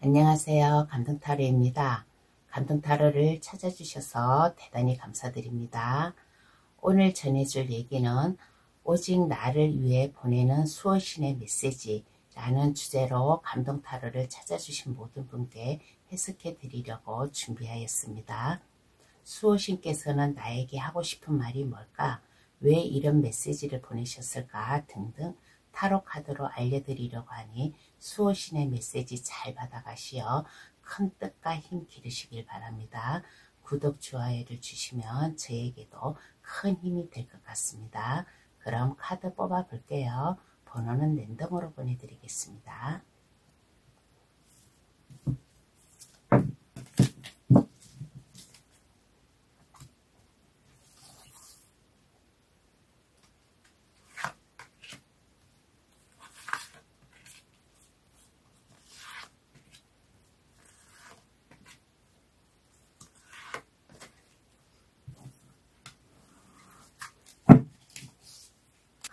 안녕하세요. 감동타로입니다. 감동타로를 찾아주셔서 대단히 감사드립니다. 오늘 전해줄 얘기는 오직 나를 위해 보내는 수호신의 메시지라는 주제로 감동타로를 찾아주신 모든 분께 해석해 드리려고 준비하였습니다. 수호신께서는 나에게 하고 싶은 말이 뭘까? 왜 이런 메시지를 보내셨을까? 등등 타로 카드로 알려드리려고 하니 수호신의 메시지 잘 받아가시어 큰 뜻과 힘 기르시길 바랍니다. 구독, 좋아요를 주시면 저에게도 큰 힘이 될 것 같습니다. 그럼 카드 뽑아 볼게요. 번호는 랜덤으로 보내드리겠습니다.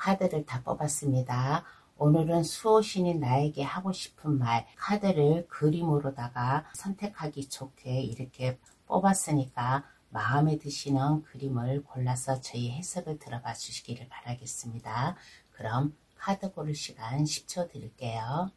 카드를 다 뽑았습니다. 오늘은 수호신이 나에게 하고 싶은 말, 카드를 그림으로다가 선택하기 좋게 이렇게 뽑았으니까 마음에 드시는 그림을 골라서 저희 해석을 들어가 주시기를 바라겠습니다. 그럼 카드 고를 시간 10초 드릴게요.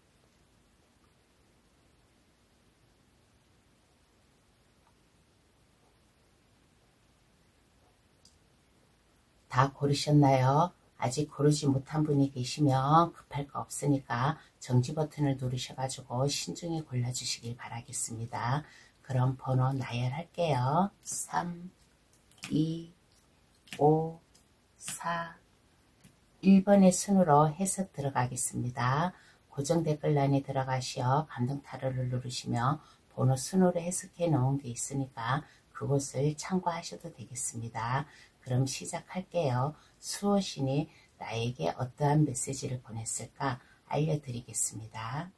다 고르셨나요? 아직 고르지 못한 분이 계시면 급할 거 없으니까 정지 버튼을 누르셔가지고 신중히 골라주시길 바라겠습니다. 그럼 번호 나열할게요. 3, 2, 5, 4, 1번의 순으로 해석 들어가겠습니다. 고정 댓글란에 들어가시어 감동타로를 누르시면 번호 순으로 해석해 놓은 게 있으니까 그곳을 참고하셔도 되겠습니다. 그럼 시작할게요. 수호신이 나에게 어떠한 메시지를 보냈을까 알려드리겠습니다.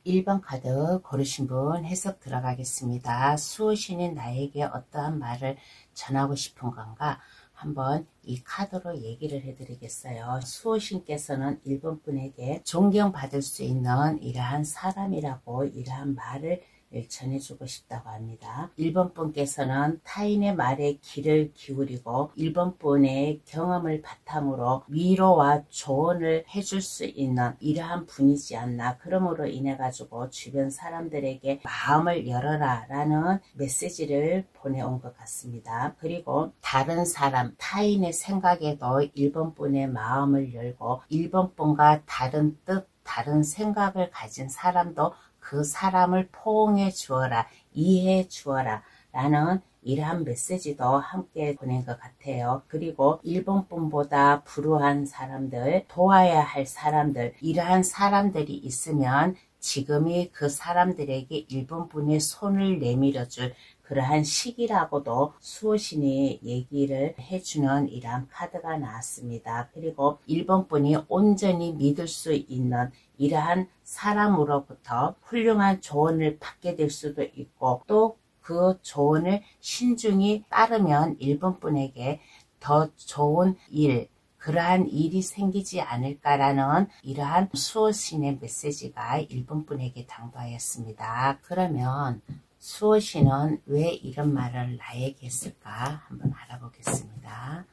1번 카드 고르신 분 해석 들어가겠습니다. 수호신이 나에게 어떠한 말을 전하고 싶은 건가 한번 이 카드로 얘기를 해드리겠어요. 수호신께서는 1번 분에게 존경받을 수 있는 이러한 사람이라고 이러한 말을 전해주고 싶다고 합니다. 1번 분께서는 타인의 말에 귀를 기울이고 1번 분의 경험을 바탕으로 위로와 조언을 해줄 수 있는 이러한 분이지 않나. 그러므로 인해 가지고 주변 사람들에게 마음을 열어라 라는 메시지를 보내온 것 같습니다. 그리고 다른 사람, 타인의 생각에도 1번 분의 마음을 열고 1번 분과 다른 뜻, 다른 생각을 가진 사람도 그 사람을 포옹해 주어라, 이해해 주어라 라는 이러한 메시지도 함께 보낸 것 같아요. 그리고 1번 분보다 불우한 사람들, 도와야 할 사람들, 이러한 사람들이 있으면 지금이 그 사람들에게 1번 분의 손을 내밀어 줄 그러한 시기라고도 수호신이 얘기를 해주는 이러한 카드가 나왔습니다. 그리고 1번 분이 온전히 믿을 수 있는 이러한 사람으로부터 훌륭한 조언을 받게 될 수도 있고 또 그 조언을 신중히 따르면 1번 분에게 더 좋은 일, 그러한 일이 생기지 않을까라는 이러한 수호신의 메시지가 1번 분에게 당도하였습니다. 그러면 수호신은 왜 이런 말을 나에게 했을까 한번 알아보겠습니다.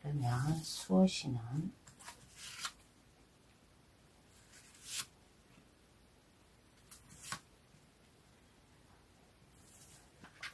그러면 수호신은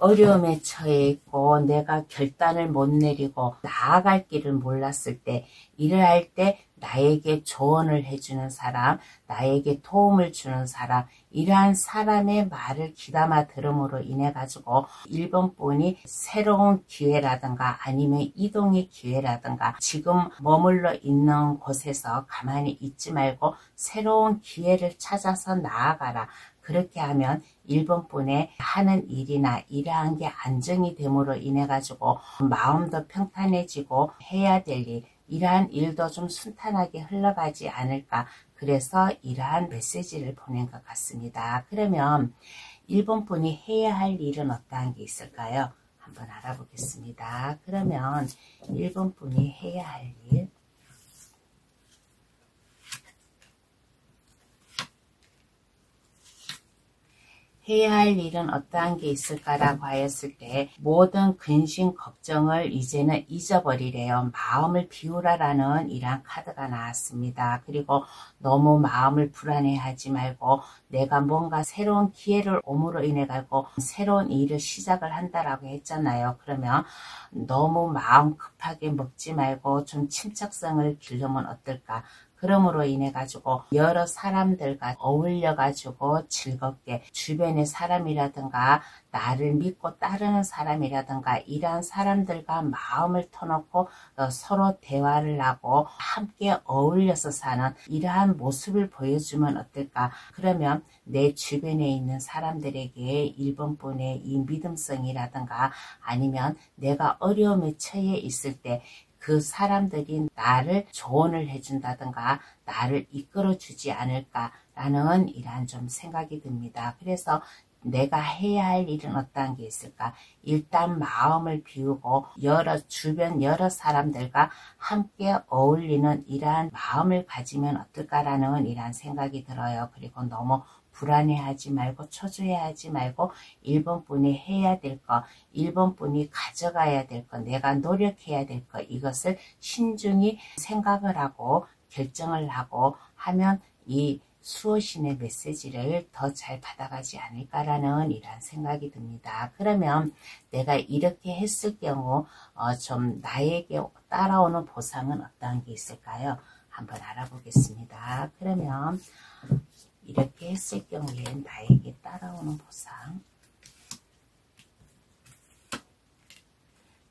어려움에 처해 있고 내가 결단을 못 내리고 나아갈 길을 몰랐을 때 일을 할 때 나에게 조언을 해주는 사람, 나에게 도움을 주는 사람, 이러한 사람의 말을 귀담아 들음으로 인해 가지고 1번 분이 새로운 기회라든가 아니면 이동의 기회라든가 지금 머물러 있는 곳에서 가만히 있지 말고 새로운 기회를 찾아서 나아가라. 그렇게 하면 1번 분의 하는 일이나 이러한 게 안정이 됨으로 인해 가지고 마음도 평탄해지고 해야 될 일, 이러한 일도 좀 순탄하게 흘러가지 않을까. 그래서 이러한 메시지를 보낸 것 같습니다. 그러면 1번 분이 해야 할 일은 어떠한 게 있을까요? 한번 알아보겠습니다. 그러면 1번 분이 해야 할 일, 해야 할 일은 어떠한 게 있을까라고 하였을 때 모든 근심 걱정을 이제는 잊어버리래요. 마음을 비우라라는 이러한 카드가 나왔습니다. 그리고 너무 마음을 불안해하지 말고 내가 뭔가 새로운 기회를 옴으로 인해 가지고 새로운 일을 시작을 한다라고 했잖아요. 그러면 너무 마음 급하게 먹지 말고 좀 침착성을 기르면 어떨까? 그러므로 인해 가지고 여러 사람들과 어울려 가지고 즐겁게 주변의 사람이라든가 나를 믿고 따르는 사람이라든가 이러한 사람들과 마음을 터놓고 서로 대화를 하고 함께 어울려서 사는 이러한 모습을 보여주면 어떨까? 그러면 내 주변에 있는 사람들에게 1번분의 이 믿음성이라든가 아니면 내가 어려움에 처해 있을 때 그 사람들이 나를 조언을 해준다든가 나를 이끌어 주지 않을까라는 이러한 좀 생각이 듭니다. 그래서 내가 해야 할 일은 어떠한 게 있을까? 일단 마음을 비우고 주변 여러 사람들과 함께 어울리는 이러한 마음을 가지면 어떨까라는 이러한 생각이 들어요. 그리고 너무 불안해하지 말고 초조해하지 말고 1번분이 해야 될 것, 1번분이 가져가야 될 것, 내가 노력해야 될 것, 이것을 신중히 생각을 하고 결정을 하고 하면 이 수호신의 메시지를 더 잘 받아가지 않을까라는 이런 생각이 듭니다. 그러면 내가 이렇게 했을 경우 좀 나에게 따라오는 보상은 어떠한 게 있을까요? 한번 알아보겠습니다. 그러면 이렇게 했을 경우에 나에게 따라오는 보상,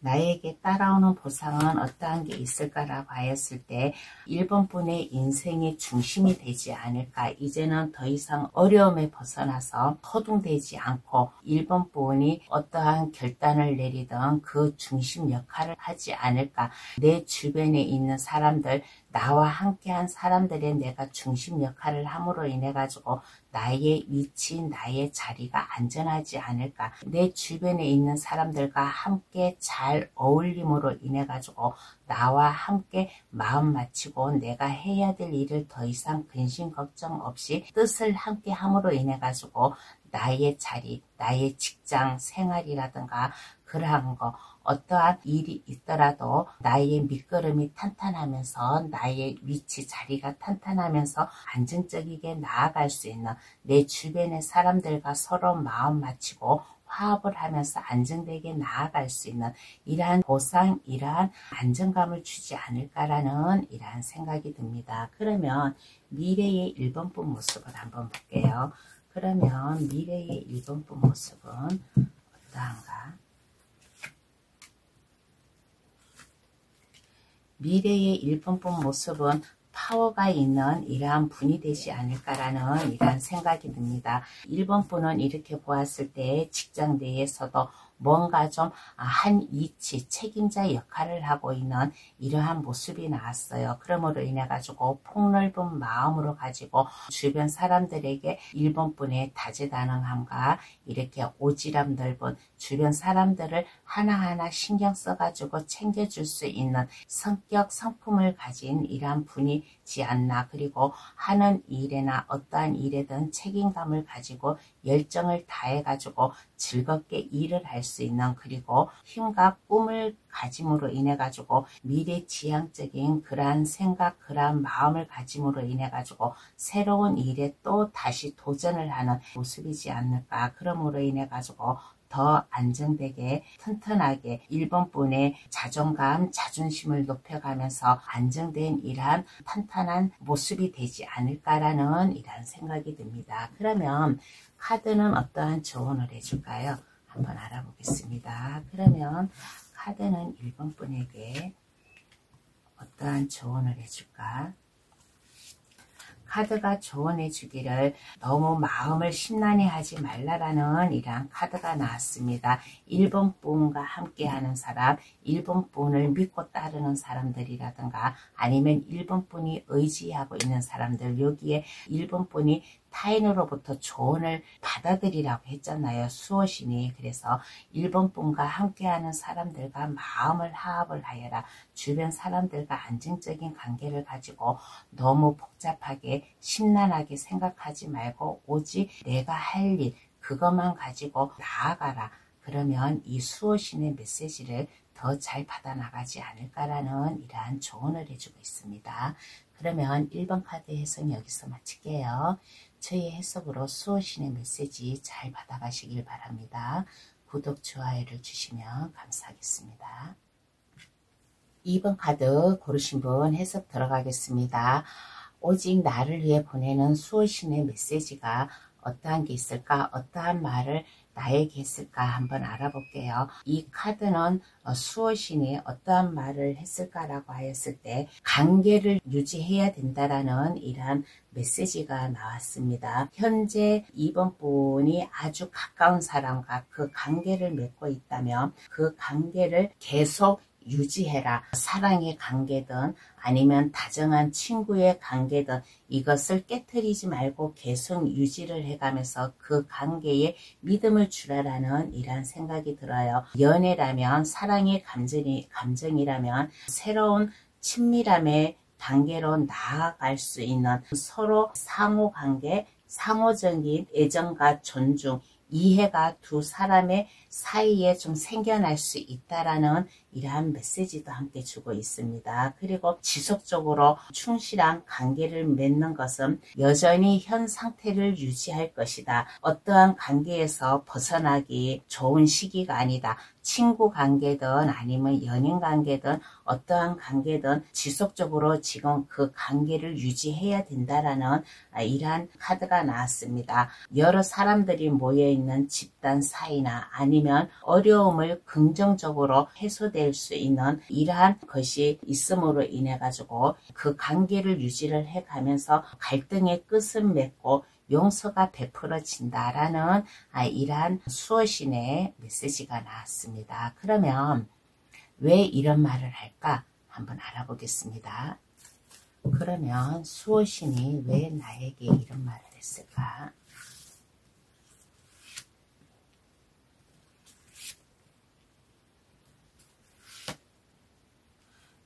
나에게 따라오는 보상은 어떠한 게 있을까라고 하였을 때 1번분의 인생의 중심이 되지 않을까. 이제는 더 이상 어려움에 벗어나서 허둥대지 않고 1번분이 어떠한 결단을 내리든 그 중심 역할을 하지 않을까. 내 주변에 있는 사람들, 나와 함께한 사람들의 내가 중심 역할을 함으로 인해 가지고 나의 위치, 나의 자리가 안전하지 않을까. 내 주변에 있는 사람들과 함께 잘 어울림으로 인해 가지고 나와 함께 마음 맞추고 내가 해야 될 일을 더 이상 근심 걱정 없이 뜻을 함께 함으로 인해 가지고 나의 자리, 나의 직장 생활이라든가 그러한 거 어떠한 일이 있더라도 나의 밑거름이 탄탄하면서 나의 위치 자리가 탄탄하면서 안정적이게 나아갈 수 있는 내 주변의 사람들과 서로 마음 맞추고 화합을 하면서 안정되게 나아갈 수 있는 이러한 보상, 이러한 안정감을 주지 않을까라는 이러한 생각이 듭니다. 그러면 미래의 1번분 모습을 한번 볼게요. 그러면 미래의 1번분 모습은 어떠한가? 미래의 1번분 모습은 파워가 있는 이러한 분이 되지 않을까라는 이러한 생각이 듭니다. 1번분은 이렇게 보았을 때 직장 내에서도 뭔가 좀 한 이치 책임자 역할을 하고 있는 이러한 모습이 나왔어요. 그러므로 인해 가지고 폭넓은 마음으로 가지고 주변 사람들에게 1번분의 다재다능함과 이렇게 오지랖 넓은 주변 사람들을 하나하나 신경 써가지고 챙겨줄 수 있는 성격 성품을 가진 이러한 분이지 않나. 그리고 하는 일에나 어떠한 일에든 책임감을 가지고 열정을 다해 가지고 즐겁게 일을 할 수 있는, 그리고 힘과 꿈을 가짐으로 인해 가지고 미래지향적인 그러한 생각, 그러한 마음을 가짐으로 인해 가지고 새로운 일에 또 다시 도전을 하는 모습이지 않을까. 그러므로 인해 가지고 더 안정되게 튼튼하게 1번분의 자존감, 자존심을 높여가면서 안정된 이러한 탄탄한 모습이 되지 않을까라는 이러한 생각이 듭니다. 그러면 카드는 어떠한 조언을 해줄까요? 한번 알아보겠습니다. 그러면 카드는 1번분에게 어떠한 조언을 해줄까? 카드가 조언해 주기를 너무 마음을 심란해 하지 말라라는 이러한 카드가 나왔습니다. 1번분과 함께하는 사람, 1번분을 믿고 따르는 사람들이라든가 아니면 1번분이 의지하고 있는 사람들, 여기에 1번분이 타인으로부터 조언을 받아들이라고 했잖아요. 수호신이. 그래서 1번분과 함께하는 사람들과 마음을 화합을 하여라. 주변 사람들과 안정적인 관계를 가지고 너무 복잡하게 심란하게 생각하지 말고 오직 내가 할 일, 그것만 가지고 나아가라. 그러면 이 수호신의 메시지를 더 잘 받아나가지 않을까라는 이러한 조언을 해주고 있습니다. 그러면 1번 카드 해석 여기서 마칠게요. 저희 해석으로 수호신의 메시지 잘 받아가시길 바랍니다. 구독, 좋아요를 주시면 감사하겠습니다. 2번 카드 고르신 분 해석 들어가겠습니다. 오직 나를 위해 보내는 수호신의 메시지가 어떠한 게 있을까? 어떠한 말을 나에게 했을까? 한번 알아볼게요. 이 카드는 수호신이 어떠한 말을 했을까라고 하였을 때 관계를 유지해야 된다라는 이러한 메시지가 나왔습니다. 현재 2번 분이 아주 가까운 사람과 그 관계를 맺고 있다면 그 관계를 계속 유지해라. 사랑의 관계든 아니면 다정한 친구의 관계든 이것을 깨트리지 말고 계속 유지를 해가면서 그 관계에 믿음을 주라라는 이러한 생각이 들어요. 연애라면 사랑의 감정이라면 새로운 친밀함의 단계로 나아갈 수 있는 서로 상호관계, 상호적인 애정과 존중, 이해가 두 사람의 사이에 좀 생겨날 수 있다라는 이러한 메시지도 함께 주고 있습니다. 그리고 지속적으로 충실한 관계를 맺는 것은 여전히 현 상태를 유지할 것이다. 어떠한 관계에서 벗어나기 좋은 시기가 아니다. 친구 관계든 아니면 연인 관계든 어떠한 관계든 지속적으로 지금 그 관계를 유지해야 된다라는 이러한 카드가 나왔습니다. 여러 사람들이 모여있는 집단 사이나 아니면 어려움을 긍정적으로 해소될 수 있는 이러한 것이 있음으로 인해 가지고 그 관계를 유지를 해가면서 갈등의 끝을 맺고 용서가 베풀어진다라는 이러한 수호신의 메시지가 나왔습니다. 그러면 왜 이런 말을 할까? 한번 알아보겠습니다. 그러면 수호신이 왜 나에게 이런 말을 했을까?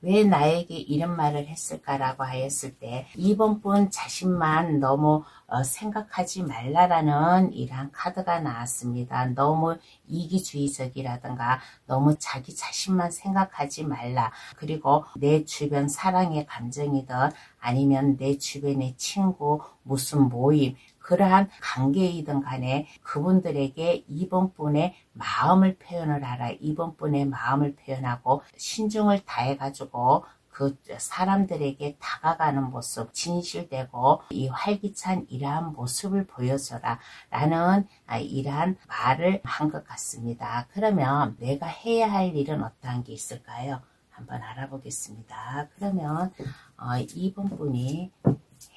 왜 나에게 이런 말을 했을까라고 하였을 때 2번 분 자신만 너무 생각하지 말라라는 이러한 카드가 나왔습니다. 너무 이기주의적이라든가 너무 자기 자신만 생각하지 말라. 그리고 내 주변 사랑의 감정이든 아니면 내 주변의 친구, 무슨 모임, 그러한 관계이든 간에 그분들에게 2번 분의 마음을 표현을 하라. 2번 분의 마음을 표현하고 신중을 다해가지고 그 사람들에게 다가가는 모습, 진실되고 이 활기찬 이러한 모습을 보여줘라 라는 이러한 말을 한 것 같습니다. 그러면 내가 해야 할 일은 어떠한 게 있을까요? 한번 알아보겠습니다. 그러면 2번 분이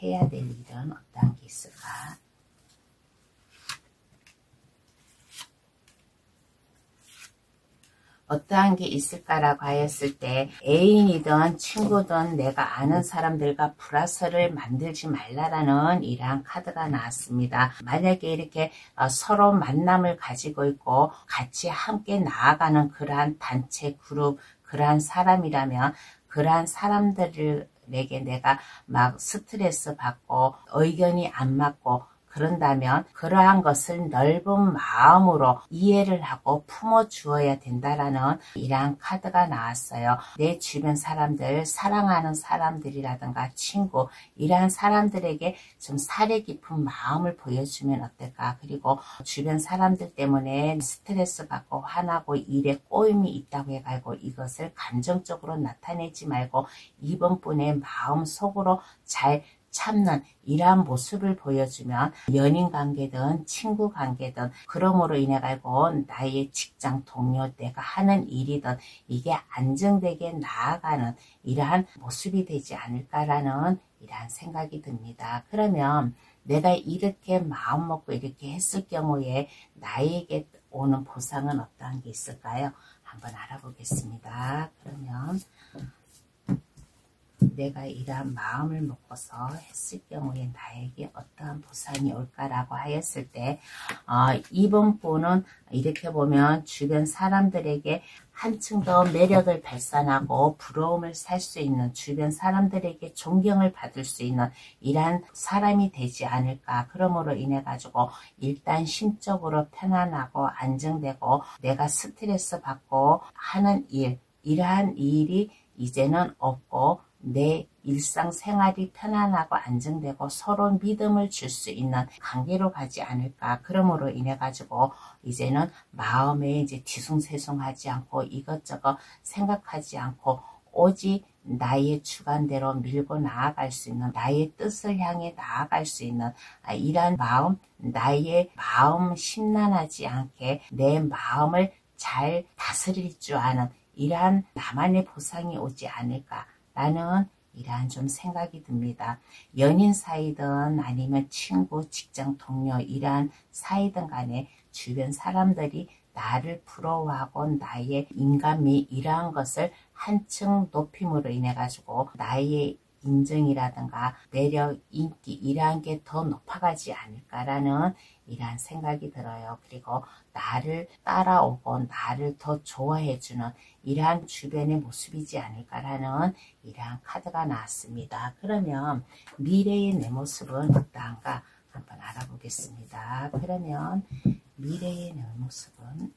해야 될 일은 어떠한 게 있을까? 어떠한 게 있을까라고 하였을 때 애인이든 친구든 내가 아는 사람들과 불화설을 만들지 말라라는 이러한 카드가 나왔습니다. 만약에 이렇게 서로 만남을 가지고 있고 같이 함께 나아가는 그러한 단체 그룹 그러한 사람이라면 그러한 사람들에게 내가 막 스트레스 받고 의견이 안 맞고 그런다면 그러한 것을 넓은 마음으로 이해를 하고 품어주어야 된다라는 이러한 카드가 나왔어요. 내 주변 사람들, 사랑하는 사람들이라든가 친구 이러한 사람들에게 좀 사려 깊은 마음을 보여주면 어떨까. 그리고 주변 사람들 때문에 스트레스 받고 화나고 일에 꼬임이 있다고 해가지고 이것을 감정적으로 나타내지 말고 2번 분의 마음 속으로 잘 참는 이러한 모습을 보여주면 연인 관계든 친구 관계든 그럼으로 인해 가지고 나의 직장 동료 내가 하는 일이든 이게 안정되게 나아가는 이러한 모습이 되지 않을까라는 이러한 생각이 듭니다. 그러면 내가 이렇게 마음 먹고 이렇게 했을 경우에 나에게 오는 보상은 어떠한 게 있을까요? 한번 알아보겠습니다. 그러면 내가 이러한 마음을 먹고서 했을 경우에 나에게 어떠한 보상이 올까라고 하였을 때 2번 분은 이렇게 보면 주변 사람들에게 한층 더 매력을 발산하고 부러움을 살 수 있는, 주변 사람들에게 존경을 받을 수 있는 이러한 사람이 되지 않을까. 그러므로 인해 가지고 일단 심적으로 편안하고 안정되고 내가 스트레스 받고 하는 일, 이러한 일이 이제는 없고 내 일상생활이 편안하고 안정되고 서로 믿음을 줄 수 있는 관계로 가지 않을까. 그러므로 인해 가지고 이제는 마음에 이제 뒤숭세숭하지 않고 이것저것 생각하지 않고 오직 나의 주관대로 밀고 나아갈 수 있는, 나의 뜻을 향해 나아갈 수 있는 이러한 마음, 나의 마음 심란하지 않게 내 마음을 잘 다스릴 줄 아는 이러한 나만의 보상이 오지 않을까라는 이러한 좀 생각이 듭니다. 연인 사이든 아니면 친구, 직장 동료 이러한 사이든 간에 주변 사람들이 나를 부러워하고 나의 인간미 이러한 것을 한층 높임으로 인해 가지고 나의 인정이라든가 매력, 인기 이러한 게 더 높아가지 않을까라는 이러한 생각이 들어요. 그리고 나를 따라오고 나를 더 좋아해주는 이러한 주변의 모습이지 않을까라는 이러한 카드가 나왔습니다. 그러면 미래의 내 모습은 어떠한가 한번 알아보겠습니다. 그러면 미래의 내 모습은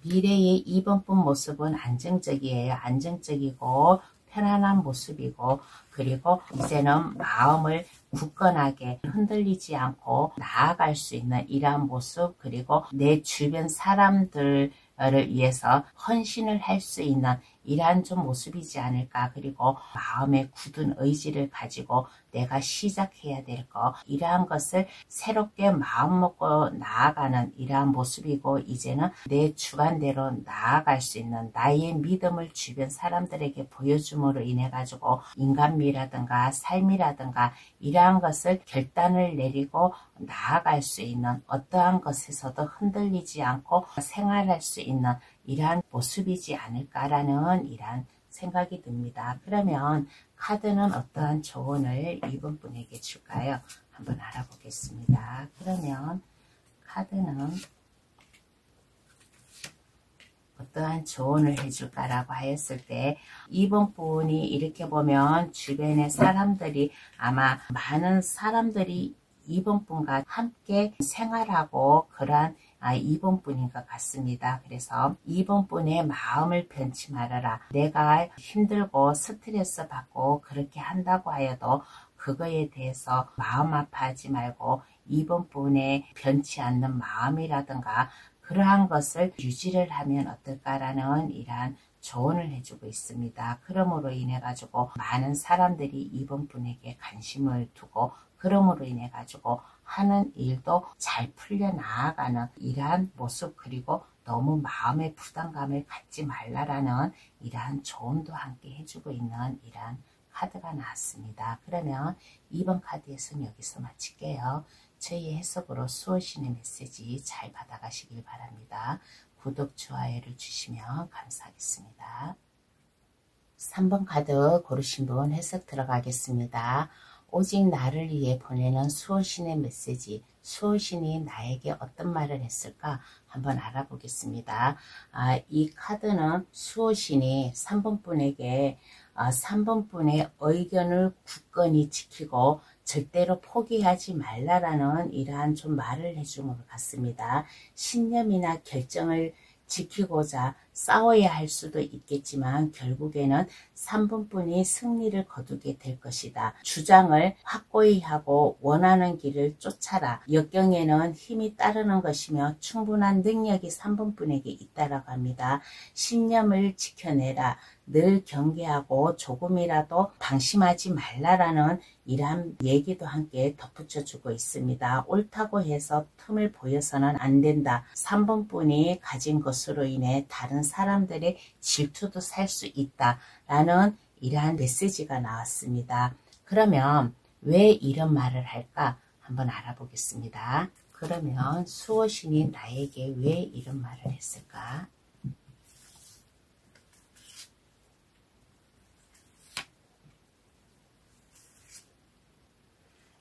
미래의 2번 분 모습은 안정적이에요. 안정적이고 편안한 모습이고, 그리고 이제는 마음을 굳건하게 흔들리지 않고 나아갈 수 있는 이러한 모습, 그리고 내 주변 사람들을 위해서 헌신을 할 수 있는 이러한 좀 모습이지 않을까. 그리고 마음의 굳은 의지를 가지고 내가 시작해야 될 거, 이러한 것을 새롭게 마음 먹고 나아가는 이러한 모습이고, 이제는 내 주관대로 나아갈 수 있는 나의 믿음을 주변 사람들에게 보여줌으로 인해 가지고 인간미라든가 삶이라든가 이러한 것을 결단을 내리고 나아갈 수 있는, 어떠한 것에서도 흔들리지 않고 생활할 수 있는 이러한 모습이지 않을까라는 이러한 생각이 듭니다. 그러면 카드는 어떠한 조언을 이번 분에게 줄까요? 한번 알아보겠습니다. 그러면 카드는 어떠한 조언을 해줄까라고 하였을 때, 이번 분이 이렇게 보면 주변의 사람들이 아마 많은 사람들이 이번 분과 함께 생활하고 그러한 2번 분인 것 같습니다. 그래서 2번 분의 마음을 변치 말아라. 내가 힘들고 스트레스 받고 그렇게 한다고 하여도 그거에 대해서 마음 아파하지 말고 2번 분의 변치 않는 마음이라든가 그러한 것을 유지를 하면 어떨까라는 이러한 조언을 해주고 있습니다. 그러므로 인해 가지고 많은 사람들이 이번 분에게 관심을 두고, 그러므로 인해 가지고 하는 일도 잘 풀려 나아가는 이러한 모습, 그리고 너무 마음의 부담감을 갖지 말라라는 이러한 조언도 함께 해주고 있는 이러한 카드가 나왔습니다. 그러면 2번 카드에서는 여기서 마칠게요. 저희 해석으로 수호신의 메시지 잘 받아가시길 바랍니다. 구독, 좋아요를 주시면 감사하겠습니다. 3번 카드 고르신 분 해석 들어가겠습니다. 오직 나를 위해 보내는 수호신의 메시지, 수호신이 나에게 어떤 말을 했을까 한번 알아보겠습니다. 이 카드는 수호신이 3번 분에게 3번 분의 의견을 굳건히 지키고 절대로 포기하지 말라라는 이러한 좀 말을 해준 것 같습니다. 신념이나 결정을 지키고자 싸워야 할 수도 있겠지만 결국에는 3번 분이 승리를 거두게 될 것이다. 주장을 확고히 하고 원하는 길을 쫓아라. 역경에는 힘이 따르는 것이며 충분한 능력이 3번 분에게 있다라고 합니다. 신념을 지켜내라. 늘 경계하고 조금이라도 방심하지 말라라는 이러한 얘기도 함께 덧붙여주고 있습니다. 옳다고 해서 틈을 보여서는 안 된다. 3번 분이 가진 것으로 인해 다른 사람들의 질투도 살 수 있다 라는 이러한 메시지가 나왔습니다. 그러면 왜 이런 말을 할까 한번 알아보겠습니다. 그러면 수호신이 나에게 왜 이런 말을 했을까?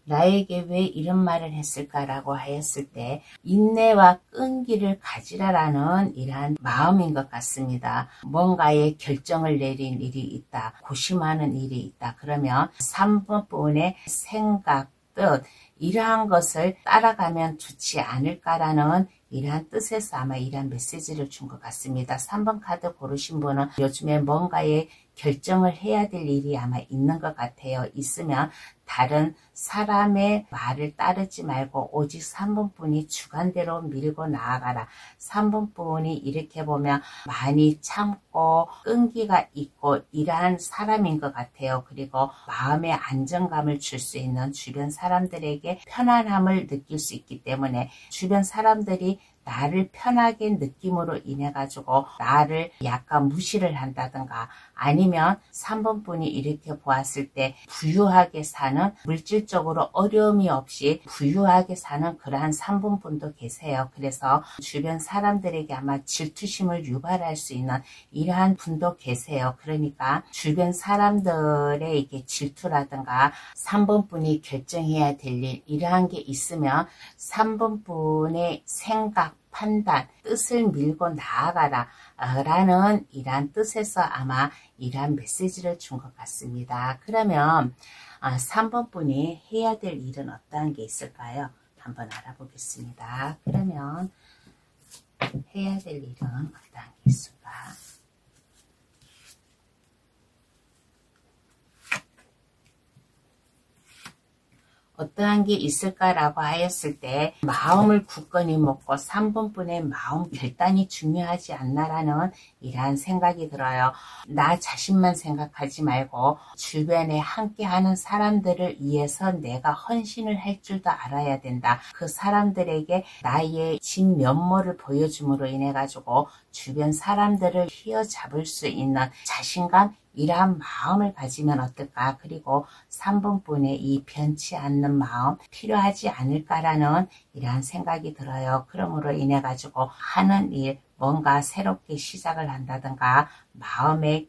나에게 왜 이런 말을 했을까라고 하였을 때 인내와 끈기를 가지라라는 이러한 마음인 것 같습니다. 뭔가의 결정을 내린 일이 있다. 고심하는 일이 있다. 그러면 3번 부분의 생각, 뜻 이러한 것을 따라가면 좋지 않을까라는 이러한 뜻에서 아마 이러한 메시지를 준 것 같습니다. 3번 카드 고르신 분은 요즘에 뭔가의 결정을 해야 될 일이 아마 있는 것 같아요. 있으면 다른 사람의 말을 따르지 말고 오직 3번 분이 주관대로 밀고 나아가라. 3번 분이 이렇게 보면 많이 참고 끈기가 있고 이러한 사람인 것 같아요. 그리고 마음의 안정감을 줄 수 있는 주변 사람들에게 편안함을 느낄 수 있기 때문에 주변 사람들이 나를 편하게 느낌으로 인해 가지고 나를 약간 무시를 한다든가 아니면 3번 분이 이렇게 보았을 때 부유하게 사는 물질적으로 어려움이 없이 부유하게 사는 그러한 3번 분도 계세요. 그래서 주변 사람들에게 아마 질투심을 유발할 수 있는 이러한 분도 계세요. 그러니까 주변 사람들의 이게 질투라든가 3번 분이 결정해야 될 일 이러한 게 있으면 3번 분의 생각 판단, 뜻을 밀고 나아가라 라는 이러한 뜻에서 아마 이러한 메시지를 준 것 같습니다. 그러면 3번 분이 해야 될 일은 어떠한 게 있을까요? 한번 알아보겠습니다. 그러면 해야 될 일은 어떠한 게 있을까? 어떠한 게 있을까라고 하였을 때 마음을 굳건히 먹고 3번 분의 마음 결단이 중요하지 않나라는 이러한 생각이 들어요. 나 자신만 생각하지 말고 주변에 함께하는 사람들을 위해서 내가 헌신을 할 줄도 알아야 된다. 그 사람들에게 나의 진면모를 보여줌으로 인해 가지고 주변 사람들을 휘어잡을 수 있는 자신감 이러한 마음을 가지면 어떨까? 그리고 3번 분의 이 변치 않는 마음 필요하지 않을까라는 이러한 생각이 들어요. 그러므로 인해 가지고 하는 일 뭔가 새롭게 시작을 한다든가 마음의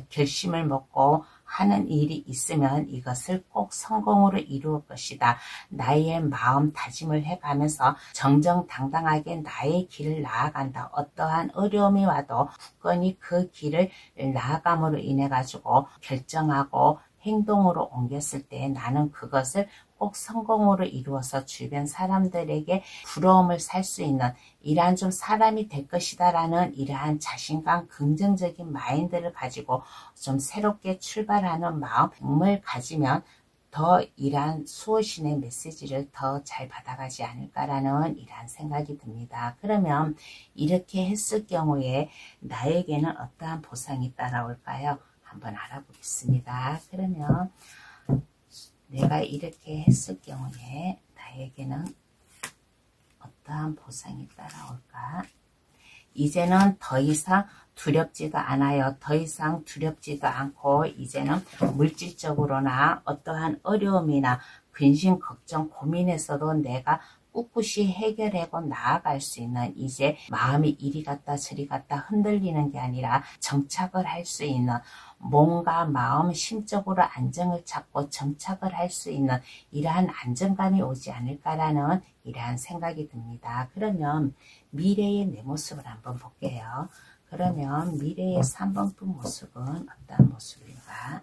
결심을 먹고 하는 일이 있으면 이것을 꼭 성공으로 이루을 것이다. 나의 마음 다짐을 해가면서 정정당당하게 나의 길을 나아간다. 어떠한 어려움이 와도 굳건히 그 길을 나아감으로 인해 가지고 결정하고 행동으로 옮겼을 때 나는 그것을 꼭 성공으로 이루어서 주변 사람들에게 부러움을 살 수 있는 이러한 좀 사람이 될 것이다 라는 이러한 자신감 긍정적인 마인드를 가지고 좀 새롭게 출발하는 마음을 가지면 더 이러한 수호신의 메시지를 더 잘 받아가지 않을까라는 이러한 생각이 듭니다. 그러면 이렇게 했을 경우에 나에게는 어떠한 보상이 따라올까요? 한번 알아보겠습니다. 그러면 내가 이렇게 했을 경우에 나에게는 어떠한 보상이 따라올까? 이제는 더 이상 두렵지도 않아요. 더 이상 두렵지도 않고 이제는 물질적으로나 어떠한 어려움이나 근심, 걱정, 고민에서도 내가 꿋꿋이 해결하고 나아갈 수 있는 이제 마음이 이리 갔다 저리 갔다 흔들리는 게 아니라 정착을 할 수 있는 뭔가 마음 심적으로 안정을 찾고 정착을 할 수 있는 이러한 안정감이 오지 않을까라는 이러한 생각이 듭니다. 그러면 미래의 내 모습을 한번 볼게요. 그러면 미래의 3번 분 모습은 어떤 모습인가?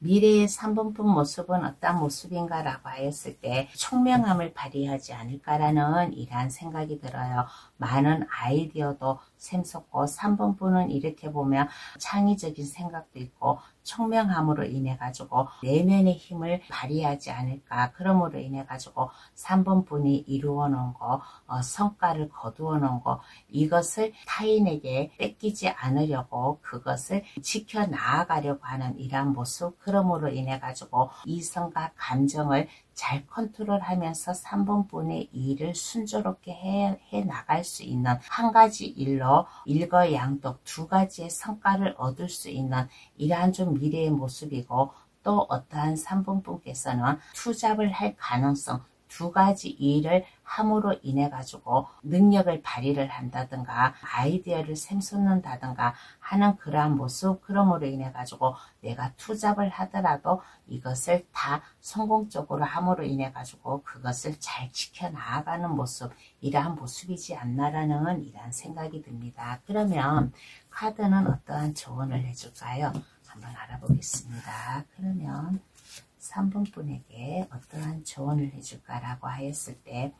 미래의 3번 분 모습은 어떤 모습인가 라고 하였을 때 총명함을 발휘하지 않을까라는 이러한 생각이 들어요. 많은 아이디어도 샘솟고 3번 분은 이렇게 보면 창의적인 생각도 있고 총명함으로 인해 가지고 내면의 힘을 발휘하지 않을까. 그러므로 인해 가지고 3번 분이 이루어 놓은 거 성과를 거두어 놓은 거 이것을 타인에게 뺏기지 않으려고 그것을 지켜 나아가려고 하는 이러한 모습. 그러므로 인해 가지고 이성과 감정을 잘 컨트롤하면서 3번 분의 일을 순조롭게 해 나갈 수 있는 한 가지 일로 일거양득 두 가지의 성과를 얻을 수 있는 이러한 좀 미래의 모습이고 또 어떠한 3번 분께서는 투잡을 할 가능성 두 가지 일을 함으로 인해 가지고 능력을 발휘를 한다든가 아이디어를 샘솟는다든가 하는 그러한 모습, 그럼으로 인해 가지고 내가 투잡을 하더라도 이것을 다 성공적으로 함으로 인해 가지고 그것을 잘 지켜나가는 모습, 이러한 모습이지 않나라는 이러한 생각이 듭니다. 그러면 카드는 어떠한 조언을 해줄까요? 한번 알아보겠습니다. 그러면 3번 분에게 어떠한 조언을 해줄까라고 하였을 때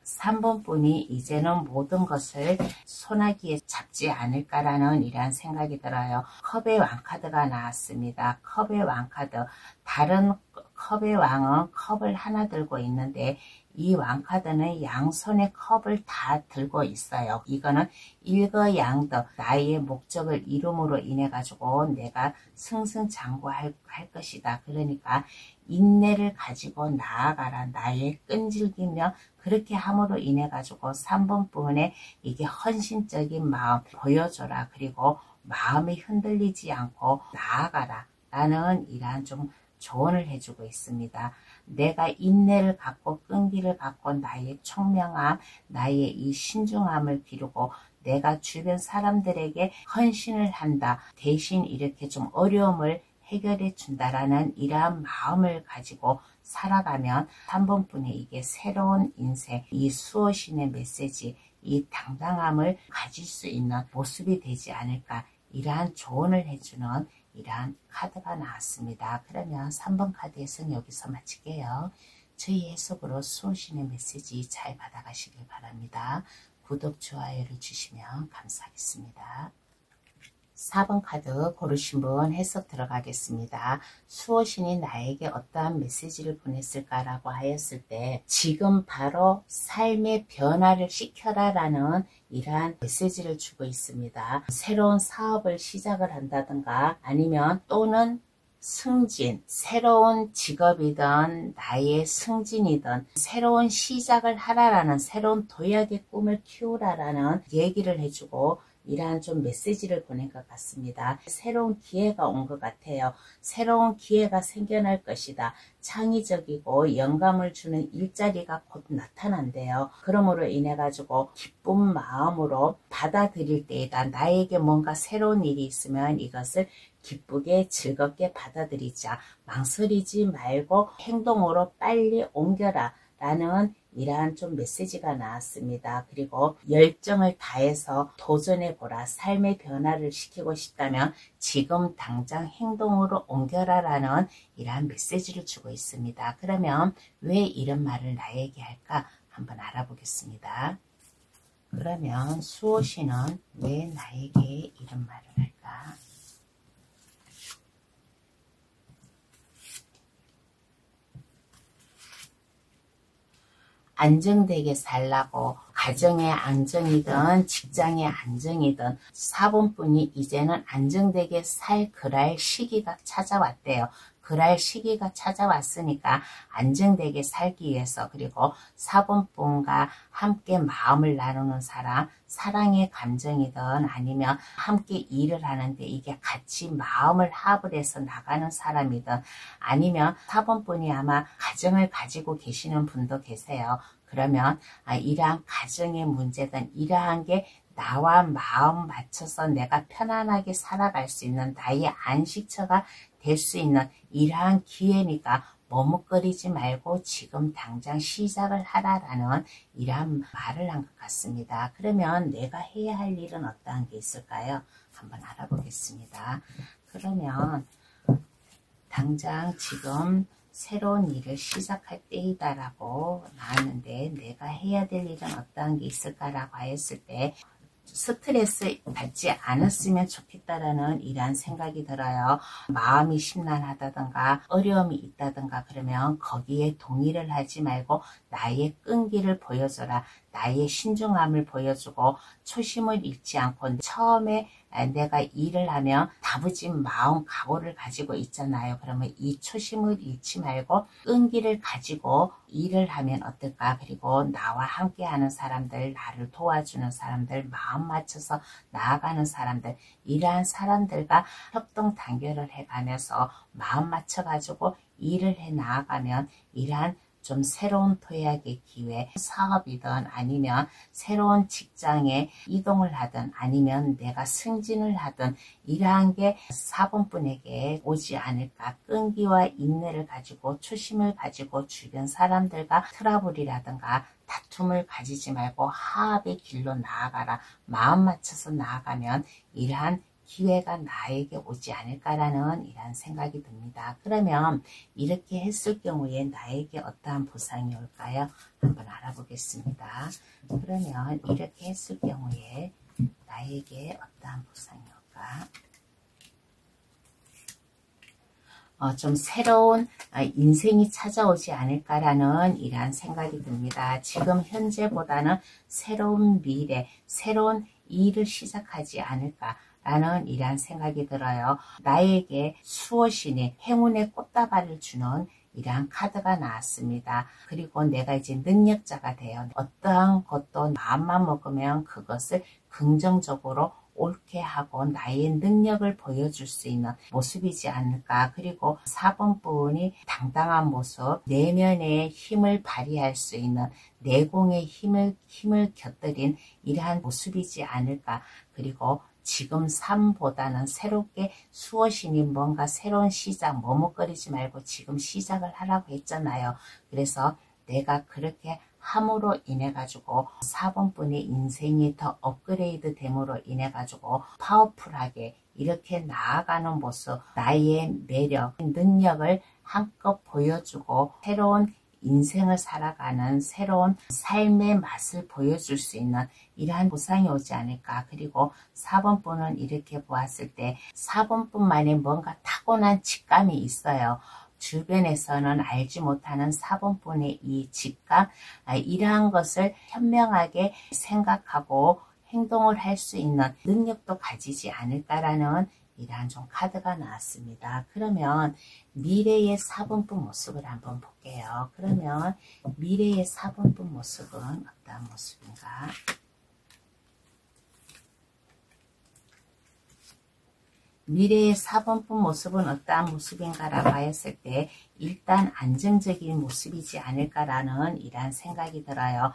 3번 분이 이제는 모든 것을 손아귀에 잡지 않을까라는 이러한 생각이 들어요. 컵의 왕카드가 나왔습니다. 컵의 왕카드, 다른 컵의 왕은 컵을 하나 들고 있는데 이 왕카드는 양손에 컵을 다 들고 있어요. 이거는 일거양득 나의 목적을 이룸으로 인해 가지고 내가 승승장구할 것이다. 그러니까 인내를 가지고 나아가라. 나의 끈질기며 그렇게 함으로 인해 가지고 3번 부분에 이게 헌신적인 마음 보여줘라. 그리고 마음이 흔들리지 않고 나아가라 라는 이러한 좀 조언을 해주고 있습니다. 내가 인내를 갖고 끈기를 갖고 나의 총명함, 나의 이 신중함을 기르고 내가 주변 사람들에게 헌신을 한다. 대신 이렇게 좀 어려움을 해결해 준다라는 이러한 마음을 가지고 살아가면 3번 분의 이게 새로운 인생, 이 수호신의 메시지, 이 당당함을 가질 수 있는 모습이 되지 않을까, 이러한 조언을 해주는 이러한 카드가 나왔습니다. 그러면 3번 카드에서는 여기서 마칠게요. 저희 해석으로 수호신의 메시지 잘 받아가시길 바랍니다. 구독, 좋아요를 주시면 감사하겠습니다. 4번 카드 고르신 분 해석 들어가겠습니다. 수호신이 나에게 어떠한 메시지를 보냈을까라고 하였을 때 지금 바로 삶의 변화를 시켜라 라는 이러한 메시지를 주고 있습니다. 새로운 사업을 시작을 한다든가 아니면 또는 승진, 새로운 직업이든 나의 승진이든 새로운 시작을 하라라는, 새로운 도약의 꿈을 키우라라는 얘기를 해주고 이러한 좀 메시지를 보낸 것 같습니다. 새로운 기회가 온 것 같아요. 새로운 기회가 생겨날 것이다. 창의적이고 영감을 주는 일자리가 곧 나타난대요. 그러므로 인해 가지고 기쁜 마음으로 받아들일 때이다. 나에게 뭔가 새로운 일이 있으면 이것을 기쁘게 즐겁게 받아들이자. 망설이지 말고 행동으로 빨리 옮겨라 라는 이러한 좀 메시지가 나왔습니다. 그리고 열정을 다해서 도전해보라. 삶의 변화를 시키고 싶다면 지금 당장 행동으로 옮겨라 라는 이러한 메시지를 주고 있습니다. 그러면 왜 이런 말을 나에게 할까 한번 알아보겠습니다. 그러면 수호신은 왜 나에게 이런 말을 할까? 안정되게 살라고, 가정의 안정이든 직장의 안정이든 4번 분이 이제는 안정되게 살 그랄 시기가 찾아왔대요. 그랄 시기가 찾아왔으니까 안정되게 살기 위해서, 그리고 4번 분과 함께 마음을 나누는 사람, 사랑의 감정이든 아니면 함께 일을 하는데 이게 같이 마음을 합을 해서 나가는 사람이든 아니면 4번 분이 아마 가정을 가지고 계시는 분도 계세요. 그러면 이러한 가정의 문제든 이러한 게 나와 마음 맞춰서 내가 편안하게 살아갈 수 있는 나의 안식처가 될 수 있는 이러한 기회니까 머뭇거리지 말고 지금 당장 시작을 하라라는 이러한 말을 한 것 같습니다. 그러면 내가 해야 할 일은 어떠한 게 있을까요? 한번 알아보겠습니다. 그러면 당장 지금 새로운 일을 시작할 때이다라고 나왔는데 내가 해야 될 일은 어떠한 게 있을까라고 하였을 때 스트레스 받지 않았으면 좋겠다라는 이러한 생각이 들어요. 마음이 심란하다든가 어려움이 있다든가 그러면 거기에 동의를 하지 말고 나의 끈기를 보여줘라. 나의 신중함을 보여주고 초심을 잃지 않고 처음에 내가 일을 하면 다부진 마음 각오를 가지고 있잖아요. 그러면 이 초심을 잃지 말고 끈기를 가지고 일을 하면 어떨까? 그리고 나와 함께하는 사람들, 나를 도와주는 사람들, 마음 맞춰서 나아가는 사람들, 이러한 사람들과 협동 단결을 해가면서 마음 맞춰가지고 일을 해 나아가면 이러한 좀 새로운 도약의 기회, 사업이든 아니면 새로운 직장에 이동을 하든 아니면 내가 승진을 하든 이러한 게 4번분에게 오지 않을까. 끈기와 인내를 가지고 초심을 가지고 주변 사람들과 트러블이라든가 다툼을 가지지 말고 화합의 길로 나아가라. 마음 맞춰서 나아가면 이러한 기회가 나에게 오지 않을까라는 이런 생각이 듭니다. 그러면 이렇게 했을 경우에 나에게 어떠한 보상이 올까요? 한번 알아보겠습니다. 그러면 이렇게 했을 경우에 나에게 어떠한 보상이 올까? 좀 새로운 인생이 찾아오지 않을까라는 이러한 생각이 듭니다. 지금 현재보다는 새로운 미래, 새로운 일을 시작하지 않을까 라는 이러한 생각이 들어요. 나에게 수호신이 행운의 꽃다발을 주는 이러한 카드가 나왔습니다. 그리고 내가 이제 능력자가 돼요. 어떠한 것도 마음만 먹으면 그것을 긍정적으로 옳게 하고 나의 능력을 보여줄 수 있는 모습이지 않을까. 그리고 4번분이 당당한 모습, 내면의 힘을 발휘할 수 있는 내공의 힘을 곁들인 이러한 모습이지 않을까. 그리고 지금 삶보다는 새롭게 수호신이 뭔가 새로운 시작, 머뭇거리지 말고 지금 시작을 하라고 했잖아요. 그래서 내가 그렇게 함으로 인해 가지고 4번분의 인생이 더 업그레이드 됨으로 인해 가지고 파워풀하게 이렇게 나아가는 모습, 나의 매력, 능력을 한껏 보여주고 새로운 인생을 살아가는 새로운 삶의 맛을 보여줄 수 있는 이러한 보상이 오지 않을까. 그리고 4번분은 이렇게 보았을 때 4번분만의 뭔가 타고난 직감이 있어요. 주변에서는 알지 못하는 4번분의 이 직감, 이러한 것을 현명하게 생각하고 행동을 할 수 있는 능력도 가지지 않을까라는 이러한 좀 카드가 나왔습니다. 그러면 미래의 4번분 모습을 한번 볼게요. 그러면 미래의 4번분 모습은 어떤 모습인가? 미래의 4번분 모습은 어떠한 모습인가라고 하였을 때 일단 안정적인 모습이지 않을까라는 이러한 생각이 들어요.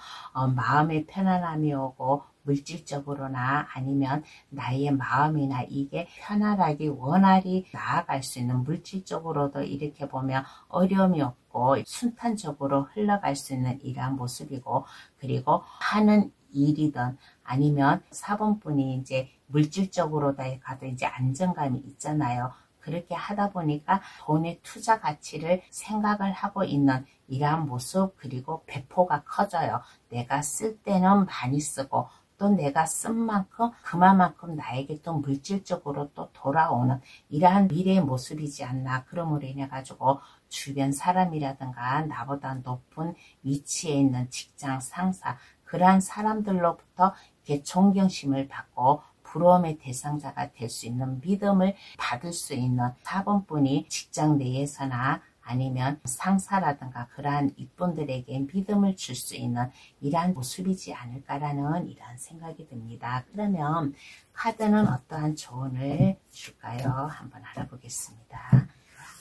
마음의 편안함이 오고 물질적으로나 아니면 나의 마음이나 이게 편안하게 원활히 나아갈 수 있는 물질적으로도 이렇게 보면 어려움이 없고 순탄적으로 흘러갈 수 있는 이러한 모습이고, 그리고 하는 일이든 아니면 4번분이 이제 물질적으로 가도 이제 안정감이 있잖아요. 그렇게 하다 보니까 돈의 투자 가치를 생각을 하고 있는 이러한 모습, 그리고 배포가 커져요. 내가 쓸 때는 많이 쓰고 또 내가 쓴 만큼 그만큼 나에게 또 물질적으로 또 돌아오는 이러한 미래의 모습이지 않나. 그러므로 인해 가지고 주변 사람이라든가 나보다 높은 위치에 있는 직장 상사, 그러한 사람들로부터 이렇게 존경심을 받고 부러움의 대상자가 될 수 있는 믿음을 받을 수 있는 4번분이 직장 내에서나 아니면 상사라든가 그러한 이분들에게 믿음을 줄 수 있는 이러한 모습이지 않을까라는 이러한 생각이 듭니다. 그러면 카드는 어떠한 조언을 줄까요? 한번 알아보겠습니다.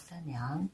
그러면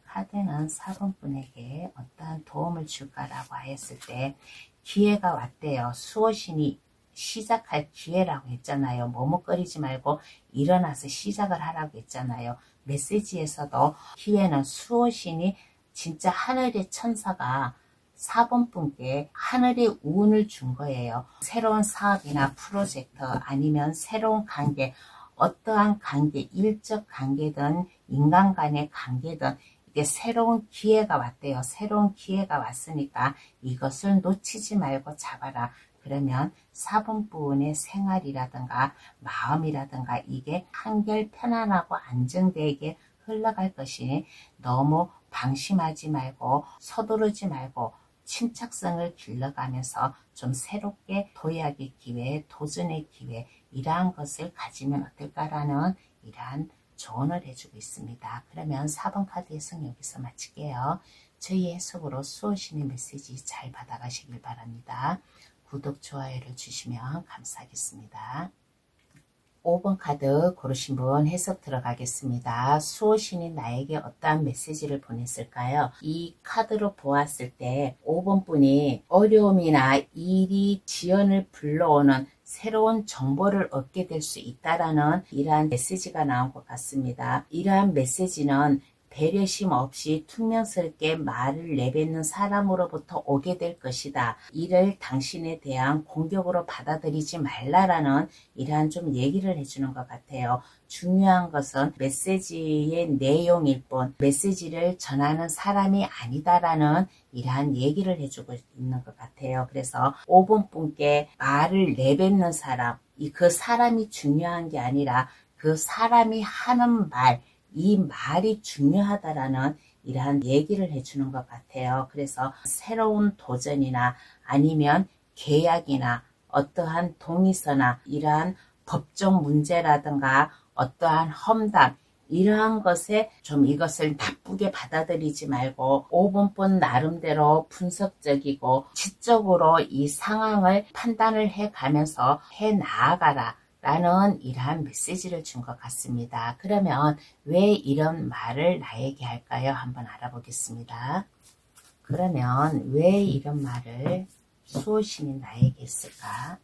카드는 4번분에게 어떠한 도움을 줄까라고 하였을 때 기회가 왔대요. 수호신이 시작할 기회라고 했잖아요. 머뭇거리지 말고 일어나서 시작을 하라고 했잖아요. 메시지에서도 기회는 수호신이 진짜 하늘의 천사가 4번분께 하늘의 운을 준 거예요. 새로운 사업이나 프로젝트 아니면 새로운 관계, 어떠한 관계, 일적 관계든 인간 간의 관계든 이게 새로운 기회가 왔대요. 새로운 기회가 왔으니까 이것을 놓치지 말고 잡아라. 그러면 4번분의 생활이라든가 마음이라든가 이게 한결 편안하고 안정되게 흘러갈 것이니 너무 방심하지 말고 서두르지 말고 침착성을 길러가면서 좀 새롭게 도약의 기회, 도전의 기회, 이러한 것을 가지면 어떨까라는 이러한 조언을 해주고 있습니다. 그러면 4번 카드 해석 여기서 마칠게요. 저희 해석으로 수호신의 메시지 잘 받아가시길 바랍니다. 구독, 좋아요를 주시면 감사하겠습니다. 5번 카드 고르신 분 해석 들어가겠습니다. 수호신이 나에게 어떠한 메시지를 보냈을까요? 이 카드로 보았을 때 5번 분이 어려움이나 일이 지연을 불러오는 새로운 정보를 얻게 될 수 있다라는 이러한 메시지가 나온 것 같습니다. 이러한 메시지는 배려심 없이 퉁명스럽게 말을 내뱉는 사람으로부터 오게 될 것이다. 이를 당신에 대한 공격으로 받아들이지 말라라는 이러한 좀 얘기를 해주는 것 같아요. 중요한 것은 메시지의 내용일 뿐 메시지를 전하는 사람이 아니다라는 이러한 얘기를 해주고 있는 것 같아요. 그래서 5번 분께 말을 내뱉는 사람, 그 사람이 중요한 게 아니라 그 사람이 하는 말, 이 말이 중요하다라는 이러한 얘기를 해주는 것 같아요. 그래서 새로운 도전이나 아니면 계약이나 어떠한 동의서나 이러한 법적 문제라든가 어떠한 험담, 이러한 것에 좀 이것을 나쁘게 받아들이지 말고 5번 분 나름대로 분석적이고 지적으로 이 상황을 판단을 해가면서 해 나아가라 라는 이러한 메시지를 준 것 같습니다. 그러면 왜 이런 말을 나에게 할까요? 한번 알아보겠습니다. 그러면 왜 이런 말을 수호신이 나에게 했을까?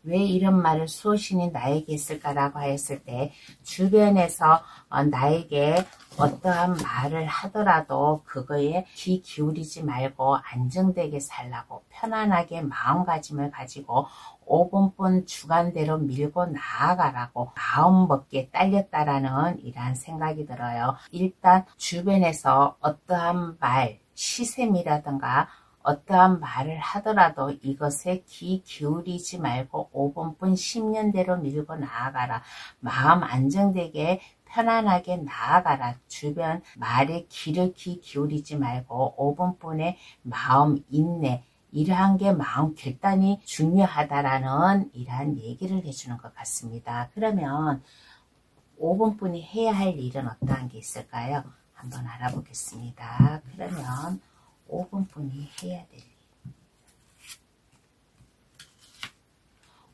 왜 이런 말을 수호신이 나에게 했을까라고 하였을 때 주변에서 나에게 어떠한 말을 하더라도 그거에 귀 기울이지 말고 안정되게 살라고 편안하게 마음가짐을 가지고 5번 분 주관대로 밀고 나아가라고 마음먹기에 딸렸다라는 이러한 생각이 들어요. 일단 주변에서 어떠한 말, 시샘이라든가 어떠한 말을 하더라도 이것에 귀 기울이지 말고 5번 분 10년대로 밀고 나아가라. 마음 안정되게 편안하게 나아가라. 주변 말에 귀 기울이지 말고 5번 분의 마음 인내, 이러한 게 마음 결단이 중요하다라는 이러한 얘기를 해주는 것 같습니다. 그러면 5번 분이 해야 할 일은 어떠한 게 있을까요? 한번 알아보겠습니다. 그러면 5번 분이 해야 될 일.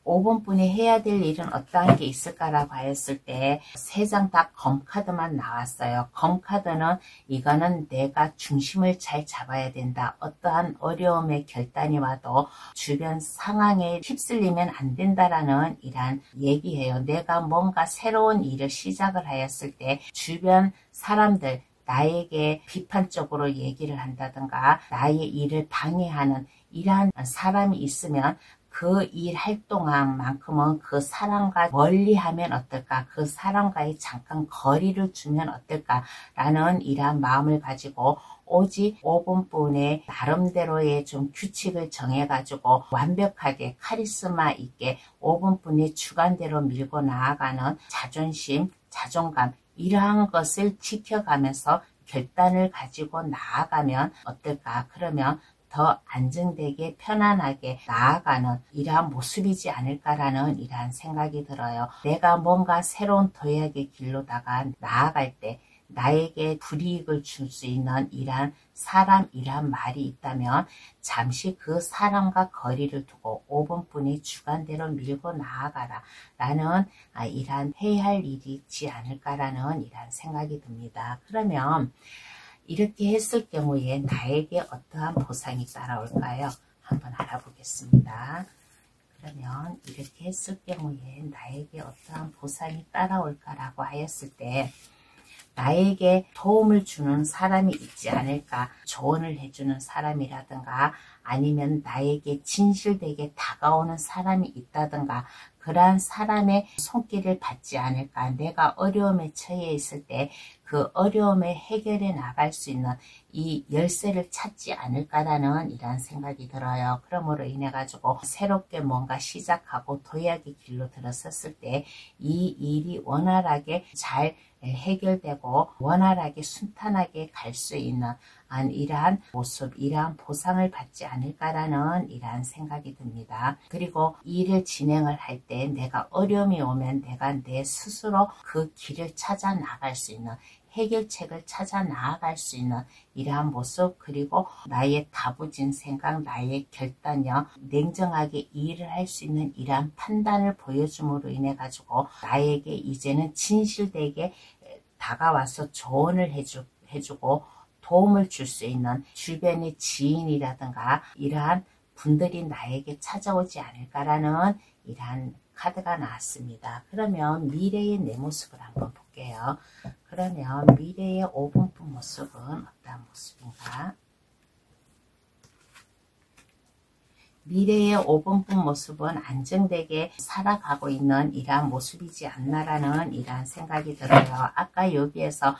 5번 분이 해야 될 일은 어떠한 게 있을까라고 하였을 때 세 장 다 검카드만 나왔어요. 검카드는 이거는 내가 중심을 잘 잡아야 된다. 어떠한 어려움의 결단이 와도 주변 상황에 휩쓸리면 안 된다라는 이러한 얘기예요. 내가 뭔가 새로운 일을 시작을 하였을 때 주변 사람들 나에게 비판적으로 얘기를 한다든가 나의 일을 방해하는 이러한 사람이 있으면 그 일 활동만큼은 그 사람과 멀리하면 어떨까, 그 사람과의 잠깐 거리를 두면 어떨까라는 이러한 마음을 가지고 오직 5번 분의 나름대로의 좀 규칙을 정해가지고 완벽하게 카리스마 있게 5번 분의 주관대로 밀고 나아가는 자존심, 자존감, 이러한 것을 지켜가면서 결단을 가지고 나아가면 어떨까? 그러면 더 안정되게 편안하게 나아가는 이러한 모습이지 않을까라는 이러한 생각이 들어요. 내가 뭔가 새로운 도약의 길로다가 나아갈 때 나에게 불이익을 줄 수 있는 이러한 사람, 이러한 말이 있다면 잠시 그 사람과 거리를 두고 5번 분이 주관대로 밀고 나아가라 라는 이러한 해야 할 일이 있지 않을까라는 이러한 생각이 듭니다. 그러면 이렇게 했을 경우에 나에게 어떠한 보상이 따라올까요? 한번 알아보겠습니다. 그러면 이렇게 했을 경우에 나에게 어떠한 보상이 따라올까라고 하였을 때 나에게 도움을 주는 사람이 있지 않을까, 조언을 해주는 사람이라든가 아니면 나에게 진실되게 다가오는 사람이 있다든가 그러한 사람의 손길을 받지 않을까. 내가 어려움에 처해 있을 때 그 어려움에 해결해 나갈 수 있는 이 열쇠를 찾지 않을까라는 이러한 생각이 들어요. 그러므로 인해 가지고 새롭게 뭔가 시작하고 도약의 길로 들어섰을 때 이 일이 원활하게 잘 해결되고 원활하게 순탄하게 갈 수 있는 이러한 모습, 이러한 보상을 받지 않을까라는 이러한 생각이 듭니다. 그리고 일을 진행을 할 때 내가 어려움이 오면 내가 내 스스로 그 길을 찾아 나갈 수 있는, 해결책을 찾아 나아갈 수 있는 이러한 모습, 그리고 나의 다부진 생각, 나의 결단력, 냉정하게 일을 할 수 있는 이러한 판단을 보여줌으로 인해 가지고 나에게 이제는 진실되게 다가와서 조언을 해주고 도움을 줄 수 있는 주변의 지인이라든가 이러한 분들이 나에게 찾아오지 않을까라는 이러한 카드가 나왔습니다. 그러면 미래의 내 모습을 한번 볼게요. 그러면 미래의 5분분 모습은 어떤 모습인가? 미래의 5분분 모습은 안정되게 살아가고 있는 이러한 모습이지 않나라는 이러한 생각이 들어요. 아까 여기에서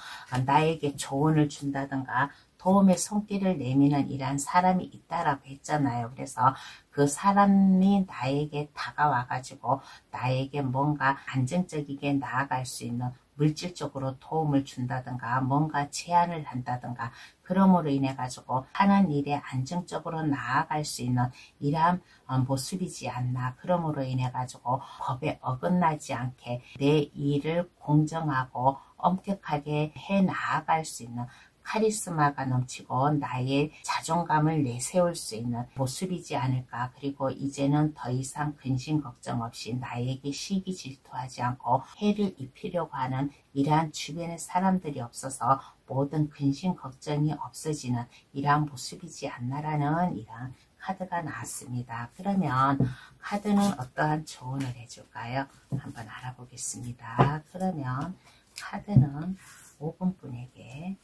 나에게 조언을 준다든가 도움의 손길을 내미는 이러한 사람이 있다라고 했잖아요. 그래서 그 사람이 나에게 다가와 가지고 나에게 뭔가 안정적이게 나아갈 수 있는 물질적으로 도움을 준다든가 뭔가 제안을 한다든가 그럼으로 인해 가지고 하는 일에 안정적으로 나아갈 수 있는 이러한 모습이지 않나. 그럼으로 인해 가지고 법에 어긋나지 않게 내 일을 공정하고 엄격하게 해 나아갈 수 있는 카리스마가 넘치고 나의 자존감을 내세울 수 있는 모습이지 않을까. 그리고 이제는 더 이상 근심 걱정 없이 나에게 시기 질투하지 않고 해를 입히려고 하는 이러한 주변의 사람들이 없어서 모든 근심 걱정이 없어지는 이러한 모습이지 않나라는 이러한 카드가 나왔습니다. 그러면 카드는 어떠한 조언을 해줄까요? 한번 알아보겠습니다. 그러면 카드는 5분분에게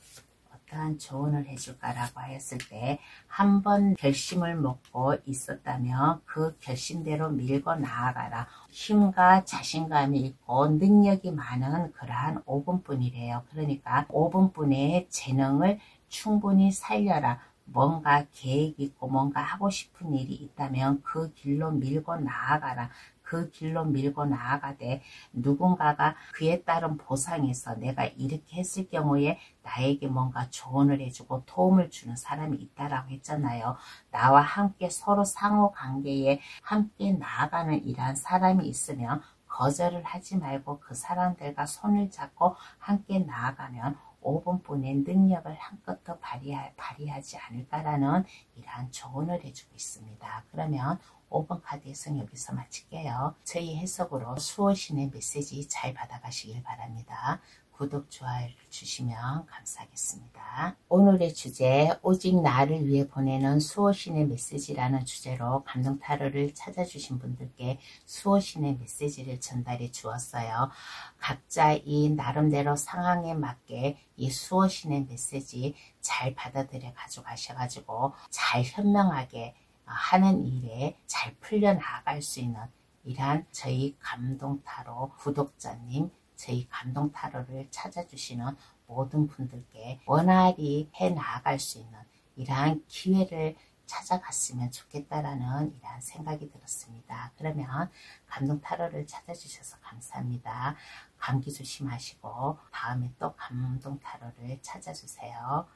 어떠한 조언을 해줄까라고 했을 때 한 번 결심을 먹고 있었다면 그 결심대로 밀고 나아가라. 힘과 자신감이 있고 능력이 많은 그러한 5분뿐이래요. 그러니까 5분뿐의 재능을 충분히 살려라. 뭔가 계획 있고 뭔가 하고 싶은 일이 있다면 그 길로 밀고 나아가라. 그 길로 밀고 나아가되 누군가가 그에 따른 보상에서 내가 이렇게 했을 경우에 나에게 뭔가 조언을 해주고 도움을 주는 사람이 있다라고 했잖아요. 나와 함께 서로 상호관계에 함께 나아가는 이러한 사람이 있으면 거절을 하지 말고 그 사람들과 손을 잡고 함께 나아가면 5분뿐의 능력을 한껏 더 발휘하지 않을까라는 이러한 조언을 해주고 있습니다. 그러면 5번 카드 해석 여기서 마칠게요. 저희 해석으로 수호신의 메시지 잘 받아가시길 바랍니다. 구독, 좋아요를 주시면 감사하겠습니다. 오늘의 주제, 오직 나를 위해 보내는 수호신의 메시지라는 주제로 감동타로를 찾아주신 분들께 수호신의 메시지를 전달해 주었어요. 각자 이 나름대로 상황에 맞게 이 수호신의 메시지 잘 받아들여 가져가셔가지고 잘 현명하게 하는 일에 잘 풀려나갈 수 있는 이러한 저희 감동타로 구독자님, 저희 감동타로를 찾아주시는 모든 분들께 원활히 해나갈 수 있는 이러한 기회를 찾아갔으면 좋겠다라는 이러한 생각이 들었습니다. 그러면 감동타로를 찾아주셔서 감사합니다. 감기 조심하시고 다음에 또 감동타로를 찾아주세요.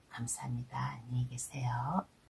감사합니다. 안녕히 계세요.